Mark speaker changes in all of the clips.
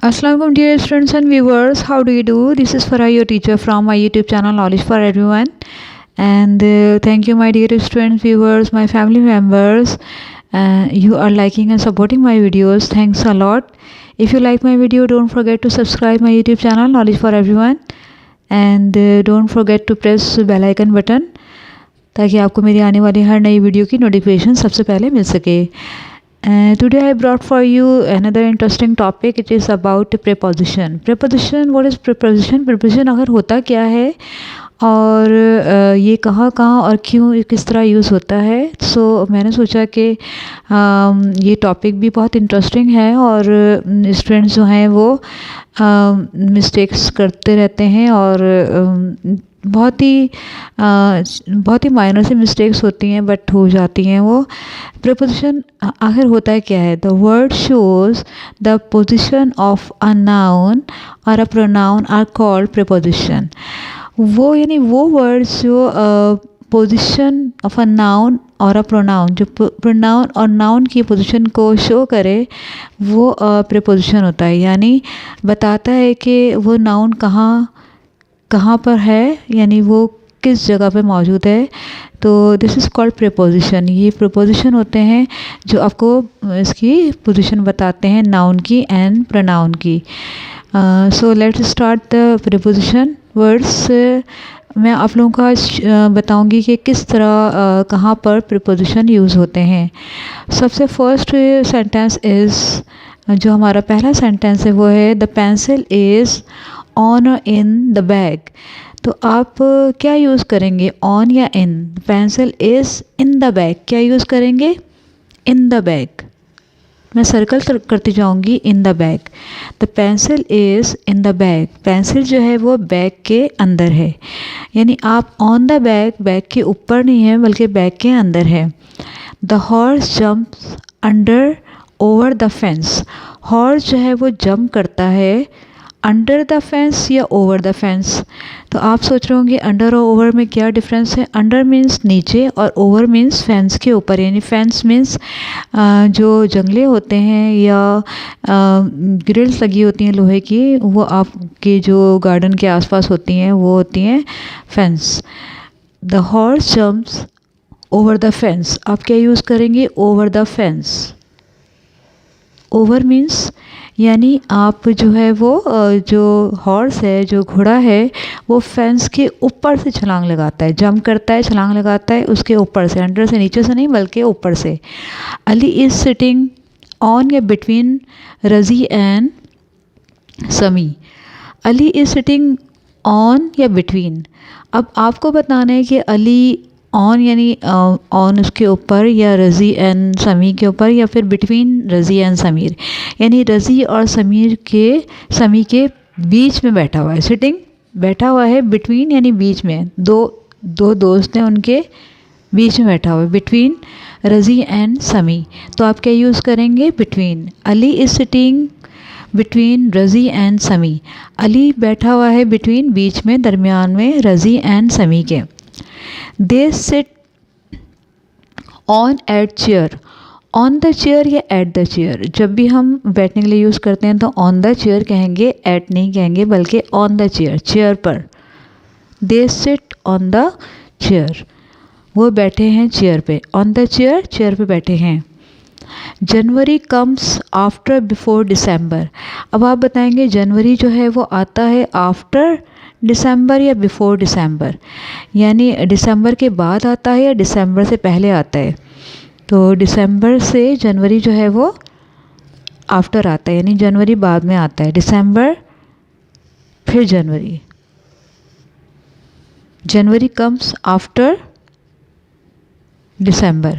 Speaker 1: Assalamualaikum dear students and viewers, how do you do? This is Farah, your teacher from my YouTube channel Knowledge for Everyone. And thank you my dear students, viewers, my family members. You are liking and supporting my videos. Thanks a lot. If you like my video, don't forget to subscribe my YouTube channel Knowledge for Everyone. And don't forget to press bell icon button ताकि आपको मेरी आने वाली हर नई video की notification सबसे पहले मिल सके. Today I brought for you another interesting topic. It is about preposition. Preposition, what is preposition? Preposition आखिर होता क्या है और ये कहाँ कहाँ और क्यों किस तरह यूज़ होता है. मैंने सोचा कि ये टॉपिक भी बहुत इंटरेस्टिंग है और स्टूडेंट्स जो हैं वो मिस्टेक्स करते रहते हैं और बहुत ही माइनर से मिस्टेक्स होती हैं बट हो जाती हैं वो. प्रीपोजिशन आखिर होता है क्या है? The word shows the position of a noun और a pronoun are called preposition. वो यानी वो वर्ड्स जो पोजीशन ऑफ अ नाउन और अ प्रोनाउन, जो प्रोनाउन और नाउन की पोजीशन को शो करे वो प्रीपोजिशन होता है. यानी बताता है कि वो नाउन कहाँ पर है, यानी वो किस जगह पे मौजूद है. तो दिस इज़ कॉल्ड प्रीपोजिशन. ये प्रीपोजिशन होते हैं जो आपको इसकी पोजीशन बताते हैं नाउन की एंड प्रोनाउन की. So let's start the preposition words. मैं आप लोगों को बताऊंगी कि किस तरह कहाँ पर प्रीपोजिशन यूज़ होते हैं. सबसे फर्स्ट सेंटेंस इज़, जो हमारा पहला सेंटेंस है वो है द पेंसिल इज़ ऑन और इन द बैग. तो आप क्या यूज़ करेंगे, ऑन या in? Pencil is in the bag, क्या यूज़ करेंगे? In the bag. मैं सर्कल करती जाऊंगी, in the bag. The pencil is in the bag. Pencil जो है वो बैग के अंदर है, यानी आप ऑन द बैग, बैग के ऊपर नहीं है बल्कि बैग के अंदर है. The horse jumps under over the fence. Horse जो है वो जंप करता है अंडर द फेंस या ओवर द फेंस. तो आप सोच रहे होंगे अंडर और ओवर में क्या डिफरेंस है. अंडर मीन्स नीचे और ओवर मीन्स फेंस के ऊपर. यानी फेंस मीन्स जो जंगले होते हैं या ग्रिल्स लगी होती हैं लोहे की, वो आपके जो गार्डन के आसपास होती हैं वो होती हैं fence. The horse jumps over the fence. आप क्या यूज़ करेंगे? Over the fence. Over means यानी आप जो है वो जो हॉर्स है, जो घोड़ा है, वो फेंस के ऊपर से छलांग लगाता है, जंप करता है, छलांग लगाता है उसके ऊपर से, अंडर से, नीचे से नहीं बल्कि ऊपर से. अली इज़ सिटिंग ऑन या बिटवीन रज़ी एंड समी. अली इज़ सिटिंग ऑन या बिटवीन. अब आपको बताना है कि अली ऑन यानी ऑन उसके ऊपर या रज़ी एंड समी के ऊपर, या फिर बिटवीन रज़ी एंड समीर, यानी रज़ी और समी के बीच में बैठा हुआ है. सिटिंग बैठा हुआ है, बिटवीन यानी बीच में, दो दोस्त हैं उनके बीच में बैठा हुआ है, बिटवीन रज़ी एंड समी. तो आप क्या यूज़ करेंगे? Between. Ali is sitting between रज़ी एंड समी. अली बैठा हुआ है बिटवीन, बीच में, दरमियान में रज़ी एंड समी के. They sit on at chair. On the chair या एट द चेयर. जब भी हम बैठने के लिए यूज़ करते हैं तो ऑन द चेयर कहेंगे, एट नहीं कहेंगे बल्कि ऑन द चेयर, चेयर पर. दे सिट ऑन द चेयर. वो बैठे हैं चेयर पे. ऑन द चेयर, चेयर पे बैठे हैं. जनवरी कम्स आफ्टर बिफोर डिसम्बर. अब आप बताएंगे जनवरी जो है वो आता है आफ्टर दिसंबर या बिफोर दिसंबर, यानी दिसंबर के बाद आता है या दिसंबर से पहले आता है. तो दिसंबर से जनवरी जो है वो आफ्टर आता है, यानी जनवरी बाद में आता है. दिसंबर फिर जनवरी. जनवरी कम्स आफ्टर दिसंबर,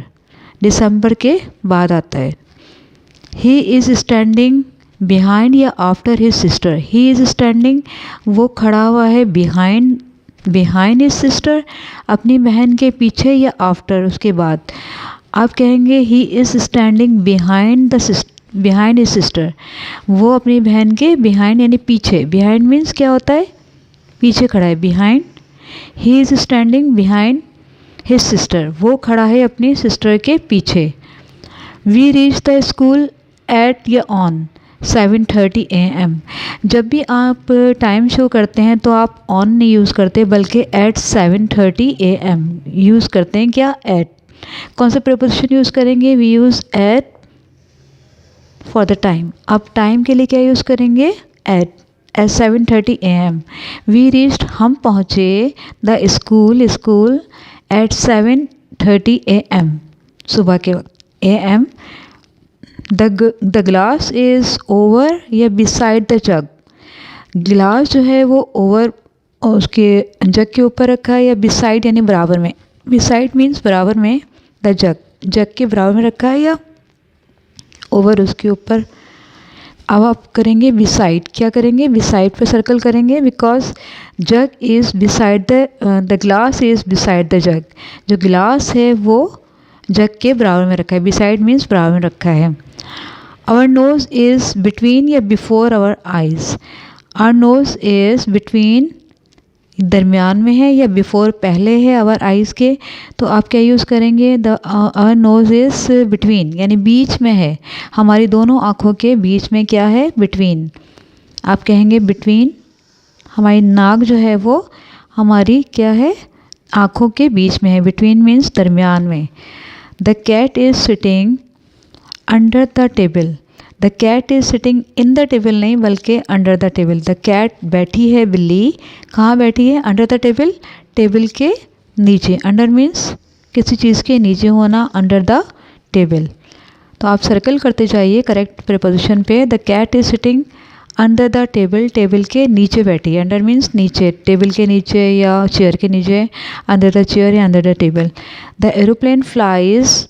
Speaker 1: दिसंबर के बाद आता है. ही इज़ स्टैंडिंग बिहाइंड या after his sister. He is standing, वो खड़ा हुआ है, बिहाइंड हिज सिस्टर, अपनी बहन के पीछे या आफ्टर, उसके बाद. आप कहेंगे ही is standing behind his sister. वो अपनी बहन के बिहाइंड यानी पीछे. बिहाइंड मीन्स क्या होता है? पीछे खड़ा है, behind. He is standing behind his sister. वो खड़ा है अपनी सिस्टर के पीछे. We reach the school at या ऑन. 7:30 AM। जब भी आप टाइम शो करते हैं तो आप ऑन नहीं यूज़ करते बल्कि एट 7:30 AM यूज़ करते हैं। क्या? एट। कौन सा प्रीपोजिशन यूज़ करेंगे? We use at for the time. अब टाइम के लिए क्या यूज़ करेंगे? Eight 7:30 AM। वी रीच्ड, हम पहुँचे, द स्कूल एट 7:30 AM, सुबह के वक्त। AM। The glass is over या बिसाइड द जग। गिलास जो है वो ओवर उसके जग के ऊपर रखा है या बिसाइड यानी बराबर में। बिसाइड मीन्स बराबर में, द जग के बराबर में रखा है या ओवर उसके ऊपर। अब आप करेंगे बिसाइड। क्या करेंगे? बिसाइड पे सर्कल करेंगे because jug is beside the glass is beside the जग। जो गिलास है वो जग के बराबर में रखा है। बिसाइड मीन्स बराबर में रखा है। आवर नोज़ इज़ बिटवीन या before our eyes. Our nose is between दरमियान में है या बिफोर पहले है आवर आइज़ के, तो आप क्या यूज़ करेंगे? आवर नोज़ इज़ बिटवीन यानी बीच में है, हमारी दोनों आँखों के बीच में क्या है? बिटवीन। आप कहेंगे बिटवीन। हमारी नाक जो है वो हमारी क्या है? आँखों के बीच में है। बिटवीन मीन्स दरमियान में। The cat is sitting under the table. The cat is sitting in the table नहीं बल्कि under the table. The cat बैठी है, बिल्ली कहाँ बैठी है? अंडर द टेबल, टेबल के नीचे। अंडर मीन्स किसी चीज़ के नीचे होना, अंडर द टेबल। तो आप सर्कल करते जाइए करेक्ट प्रीपोजिशन पे। The cat is sitting under the table, table के नीचे बैठी है। अंडर मीन्स नीचे, टेबल के नीचे या चेयर के नीचे। अंडर द चेयर या under the table. The aeroplane flies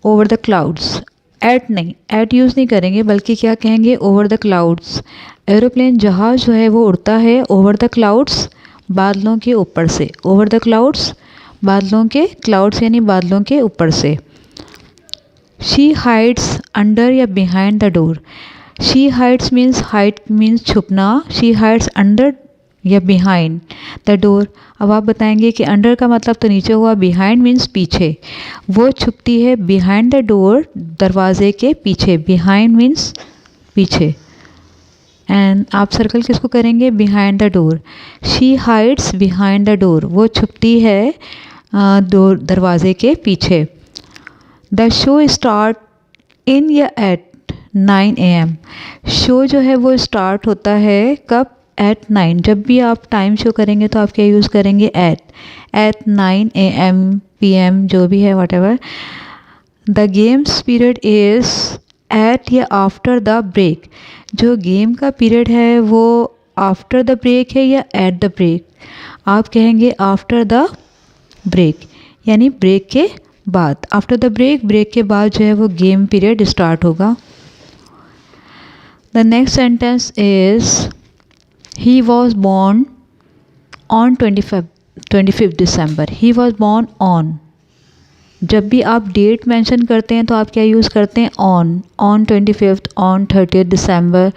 Speaker 1: over the clouds. At नहीं, एट यूज़ नहीं करेंगे बल्कि क्या कहेंगे? Over the clouds. एरोप्लेन जहाज़ जो है वो उड़ता है ओवर द क्लाउड्स, बादलों के ऊपर से। ओवर द क्लाउड्स, बादलों के, क्लाउड्स यानी बादलों के ऊपर से। शी हाइड्स अंडर या behind the door. She hides means, hide means छुपना। शी हाइड्स अंडर या बिहाइंड द डोर। अब आप बताएंगे कि अंडर का मतलब तो नीचे हुआ, बिहाइंड मीन्स पीछे। वो छुपती है बिहाइंड द डोर, दरवाजे के पीछे। बिहाइंड मीन्स पीछे। एंड आप सर्कल किसको करेंगे? Behind the door. She hides behind the door, वो छुपती है डोर, दरवाजे के पीछे। द शो स्टार्ट इन या एट 9 AM। शो जो है वो स्टार्ट होता है कब? एट 9। जब भी आप टाइम शो करेंगे तो आप क्या यूज़ करेंगे? एट 9 AM PM जो भी है whatever. The games period is at या आफ्टर द ब्रेक। जो गेम का पीरियड है वो आफ्टर द ब्रेक है या एट द ब्रेक? आप कहेंगे आफ्टर द ब्रेक यानी ब्रेक के बाद। आफ्टर द ब्रेक, ब्रेक के बाद जो है वो गेम पीरियड स्टार्ट होगा। The next sentence is He was born on 25th December. He was born on। जब भी आप डेट मेंशन करते हैं तो आप क्या यूज़ करते हैं? On 25th, on 30th December।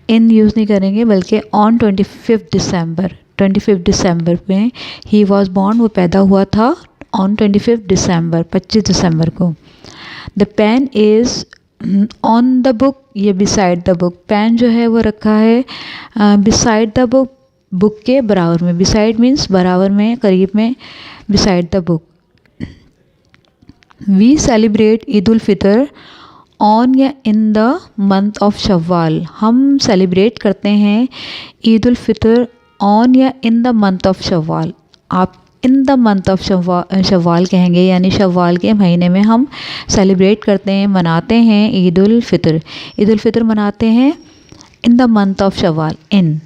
Speaker 1: In use नहीं करेंगे बल्कि on 25th December। 25th December में ही वॉज बॉर्न, वो पैदा हुआ था ऑन 25th December, 25 दिसंबर को। The pen is on the book या बिसाइड द बुक। पेन जो है वो रखा है बिसाइड द बुक, बुक के बराबर में। बिसाइड मीन्स बराबर में, करीब में, beside the book. We celebrate Eid ul Fitr on या in the month of Shawwal. हम सेलिब्रेट करते हैं ईद उल फितर ऑन या in the month of Shawwal. आप in the month of Shawwal कहेंगे यानी शव्वाल के महीने में हम सेलिब्रेट करते हैं, मनाते हैं ईद उल फितर। ईद उल फितर मनाते हैं इन the month of Shawwal. In,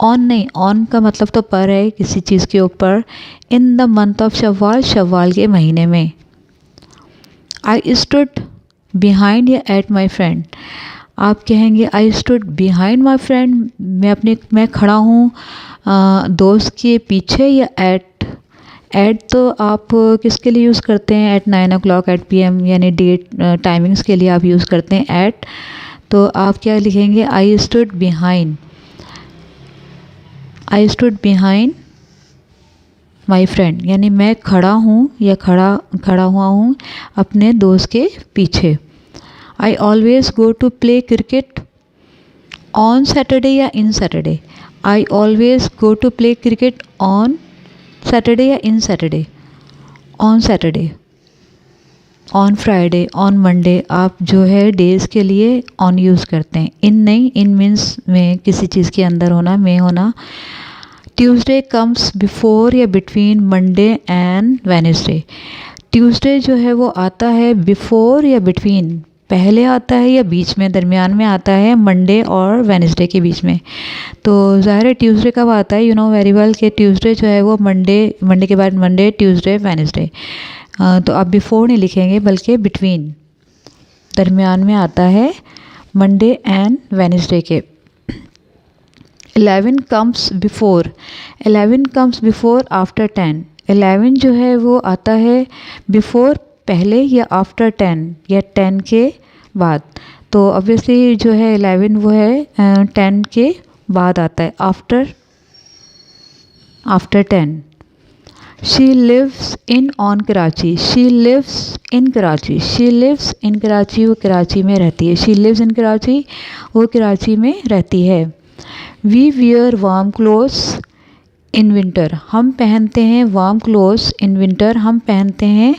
Speaker 1: on नहीं, ऑन का मतलब तो पर है, किसी चीज़ के ऊपर। इन द मंथ ऑफ शव्वाल, शव्वाल के महीने में। आई स्टूड बिहाइंड या एट माई फ्रेंड। आप कहेंगे I stood behind my friend, मैं खड़ा हूँ दोस्त के पीछे, या एट तो आप किसके लिए यूज़ करते हैं? एट 9 o'clock, एट PM यानी डेट टाइमिंग्स के लिए आप यूज़ करते हैं एट। तो आप क्या लिखेंगे? I stood behind, I stood behind my friend यानी मैं खड़ा हूँ या खड़ा हुआ हूँ अपने दोस्त के पीछे। I always go to play cricket on Saturday या in Saturday? I always go to play cricket on Saturday या in Saturday? On Saturday, on Friday, on Monday. आप जो है डेज़ के लिए ऑन यूज़ करते हैं, इन नहीं। इन मीन्स में किसी चीज़ के अंदर होना, में होना। ट्यूसडे कम्स बिफोर या between Monday and Wednesday? Tuesday जो है वो आता है बिफोर या बिटवीन, पहले आता है या बीच में, दरमियान में आता है मंडे और वेडनेसडे के बीच में। तो ज़ाहिर है ट्यूसडे कब आता है, यू नो वेरी वेल कि ट्यूसडे जो है वो मंडे के बाद मंडे, ट्यूसडे, वेडनेसडे। तो आप बिफोर नहीं लिखेंगे बल्कि बिटवीन, दरमियान में आता है मंडे एंड वेडनेसडे के। 11 comes before, 11 comes before after 10? 11 जो है वो आता है बिफोर, पहले, या आफ्टर 10 या 10 के बाद। तो ऑब्वियसली जो है 11 वो है 10 के बाद आता है, after 10। She lives in on Karachi, she lives in Karachi, she lives in Karachi, वो कराची में रहती है। शी लिव्स इन कराची, वो कराची में रहती है। We wear warm clothes in winter, हम पहनते हैं वार्म क्लोथ्स इन विंटर, हम पहनते हैं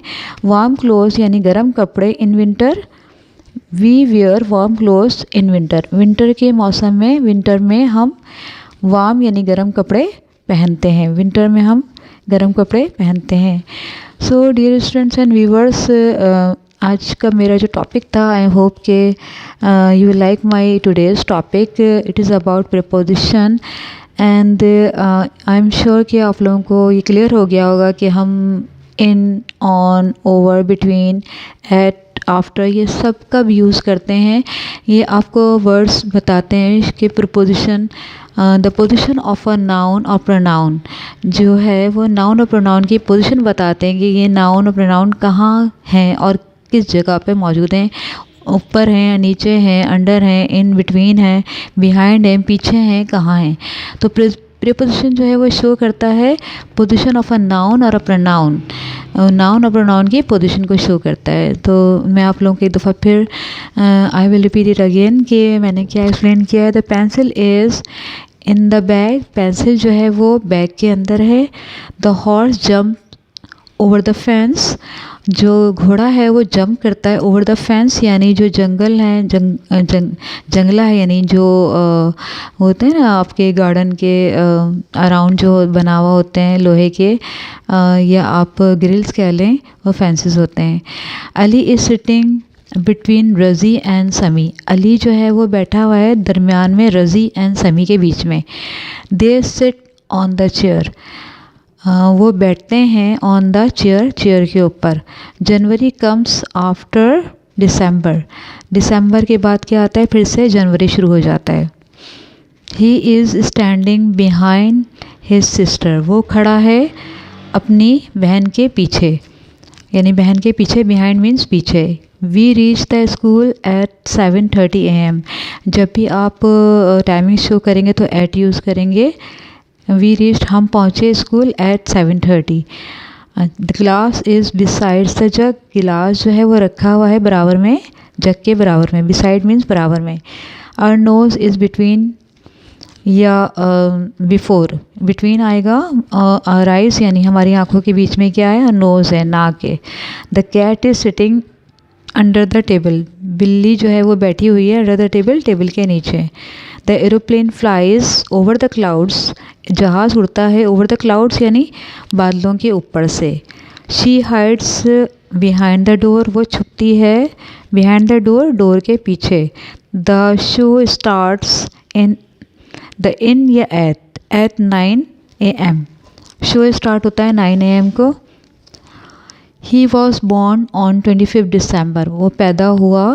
Speaker 1: वार्म क्लोथ्स यानी गर्म कपड़े, in winter. We wear warm clothes in winter, winter के मौसम में, विंटर में हम वार्म यानी गर्म कपड़े पहनते हैं, विंटर में हम गर्म कपड़े पहनते हैं। So dear students and viewers, आज का मेरा जो टॉपिक था, आई होप के you will like my today's topic. It is about preposition and I am sure कि आप लोगों को ये क्लियर हो गया होगा कि हम in, on, over, between, at, after, ये सब कब यूज़ करते हैं। ये आपको वर्ड्स बताते हैं कि preposition, the position of a noun और प्रोनाउन जो है वो नाउन और प्रोनाउन की पोजीशन बताते हैं कि ये नाउन और प्रोनाउन कहाँ हैं और किस जगह पे मौजूद हैं, ऊपर हैं, नीचे हैं, अंडर हैं, इन बिटवीन हैं, बिहाइंड हैं, पीछे हैं, कहाँ हैं। तो प्रीपोजिशन जो है वो शो करता है पोजीशन ऑफ अ नाउन और अ प्रोनाउन, नाउन और प्रोनाउन की पोजीशन को शो करता है। तो मैं आप लोगों को एक दफ़ा फिर I will repeat it again कि मैंने क्या एक्सप्लेन किया है। The pencil is in the bag, pencil जो है वो बैग के अंदर है। The horse jump over the fence, जो घोड़ा है वो जंप करता है ओवर द फेंस यानी जो जंगल है, जंगला है, यानी जो होते हैं ना आपके गार्डन के अराउंड जो बना हुआ होते हैं लोहे के, या आप ग्रिल्स कह लें, वो फेंसेस होते हैं। अली इज़ सिटिंग बिटवीन रज़ी एंड समी, अली जो है वो बैठा हुआ है दरमियान में रज़ी एंड समी के बीच में। दे सिट ऑन द चेयर, वो बैठते हैं ऑन द चेयर, चेयर के ऊपर। जनवरी कम्स आफ्टर दिसंबर, दिसंबर के बाद क्या आता है, फिर से जनवरी शुरू हो जाता है। ही is standing behind his sister, वो खड़ा है अपनी बहन के पीछे, यानी बहन के पीछे, बिहाइंड मीन्स पीछे। We reach the school at 7:30 AM, जब भी आप टाइमिंग शो करेंगे तो एट यूज़ करेंगे। वी रीच्ड, हम पहुँचे school at 7:30। The glass is besides the jug, गिलास जो है वो रखा हुआ है बराबर में, जग के बराबर में, बिसाइड मीन्स बराबर में। आवर नोज़ इज़ बिटवीन या बिफोर, बिटवीन आएगा, राइज यानी हमारी आँखों के बीच में क्या है, नोज़ है, नाक है। The cat is sitting under the table, बिल्ली जो है वो बैठी हुई है अंडर द टेबल, टेबल के नीचे। The aeroplane flies over the clouds, जहाज़ उड़ता है ओवर द क्लाउड्स यानी बादलों के ऊपर से। She hides behind the door, वो छुपती है बिहाइंड द डोर, डोर के पीछे। The show starts in the in या एट 9 AM, शो स्टार्ट होता है 9 AM को। He was born on 25 December, वो पैदा हुआ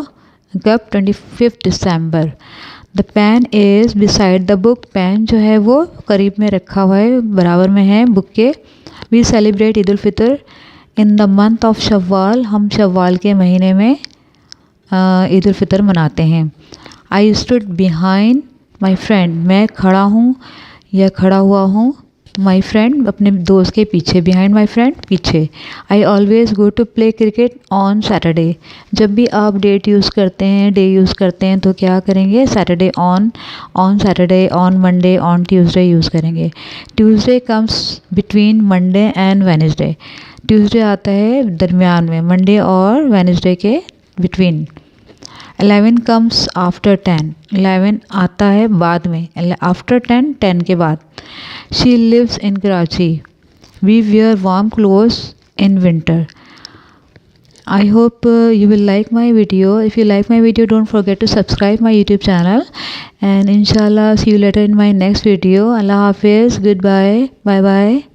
Speaker 1: कब, 25 दिसंबर। The pen is beside the book, pen जो है वो करीब में रखा हुआ है, बराबर में है बुक के। We celebrate Eid ul Fitr in the month of Shawwal, हम शव्वाल के महीने में ईद उल फितर मनाते हैं। I stood behind my friend, मैं खड़ा हूँ या खड़ा हुआ हूँ माई फ्रेंड, अपने दोस्त के पीछे, बिहाइंड माई फ्रेंड, पीछे। I always go to play cricket on Saturday. जब भी आप डेट यूज़ करते हैं, डे यूज़ करते हैं, तो क्या करेंगे, Saturday on Saturday, on Monday, on Tuesday use करेंगे। Tuesday comes between Monday and Wednesday. Tuesday आता है दरमियान में, मंडे और वेडनेसडे के बिटवीन। 11 comes after 10। 11 आता है बाद में, आफ्टर 10, 10 के बाद। She lives in Karachi. We wear warm clothes in winter. I hope you will like my video. If you like my video, don't forget to subscribe my YouTube channel. And inshallah, see you later in my next video. Allah Hafiz. Goodbye. Bye bye.